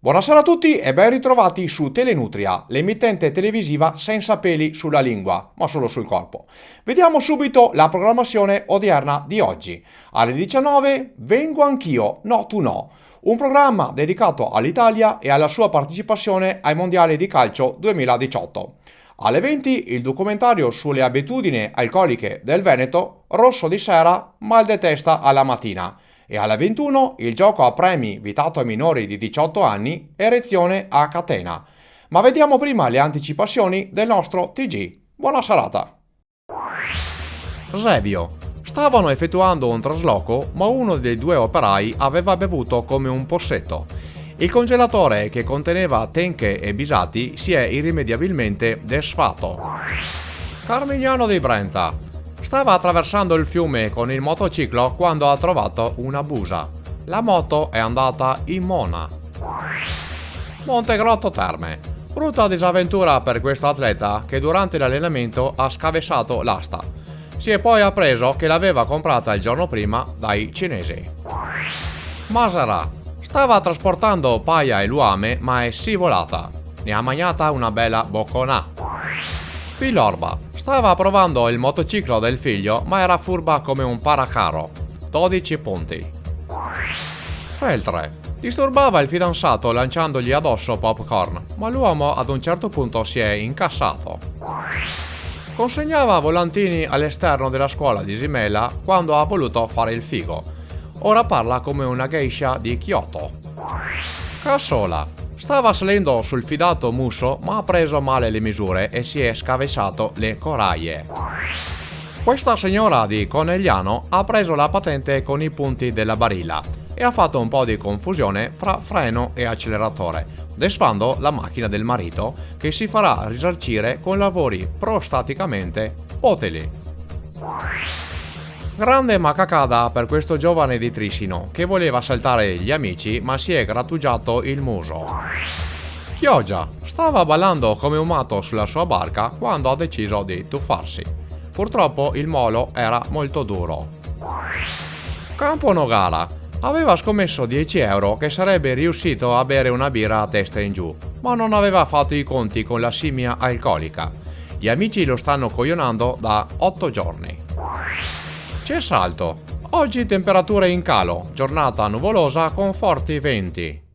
Buonasera a tutti e ben ritrovati su Telenutria, l'emittente televisiva senza peli sulla lingua, ma solo sul corpo. Vediamo subito la programmazione odierna di oggi. Alle 19 Vengo anch'io, no tu no, un programma dedicato all'Italia e alla sua partecipazione ai mondiali di calcio 2018. Alle 20 il documentario sulle abitudini alcoliche del Veneto, rosso di sera, mal di testa alla mattina. E alle 21 il gioco a premi vietato ai minori di 18 anni, erezione a catena. Ma vediamo prima le anticipazioni del nostro TG. Buona serata! Zevio. Stavano effettuando un trasloco, ma uno dei due operai aveva bevuto come un possetto. Il congelatore che conteneva tenche e bisati si è irrimediabilmente desfatto. Carmignano di Brenta. Stava attraversando il fiume con il motociclo quando ha trovato una busa. La moto è andata in mona. Montegrotto Terme. Brutta disavventura per questo atleta che durante l'allenamento ha scavessato l'asta. Si è poi appreso che l'aveva comprata il giorno prima dai cinesi. Masera. Stava trasportando paia e luame ma è scivolata. Ne ha mangiata una bella boccona. Villorba. Stava provando il motociclo del figlio, ma era furba come un paracaro. 12 punti. Feltre. Disturbava il fidanzato lanciandogli addosso popcorn, ma l'uomo ad un certo punto si è incassato. Consegnava volantini all'esterno della scuola di Simela quando ha voluto fare il figo. Ora parla come una geisha di Kyoto. Cassola. Stava salendo sul fidato Musso ma ha preso male le misure e si è scavessato le coraie. Questa signora di Conegliano ha preso la patente con i punti della Barilla e ha fatto un po' di confusione fra freno e acceleratore, desfando la macchina del marito che si farà risarcire con lavori prostaticamente utili. Grande macacada per questo giovane di Trissino che voleva saltare gli amici ma si è grattugiato il muso. Chioggia. Stava ballando come un matto sulla sua barca quando ha deciso di tuffarsi. Purtroppo il molo era molto duro. Campo Nogara. Aveva scommesso 10 euro che sarebbe riuscito a bere una birra a testa in giù, ma non aveva fatto i conti con la scimmia alcolica. Gli amici lo stanno coglionando da 8 giorni. C'è salto. Oggi temperature in calo, giornata nuvolosa con forti venti.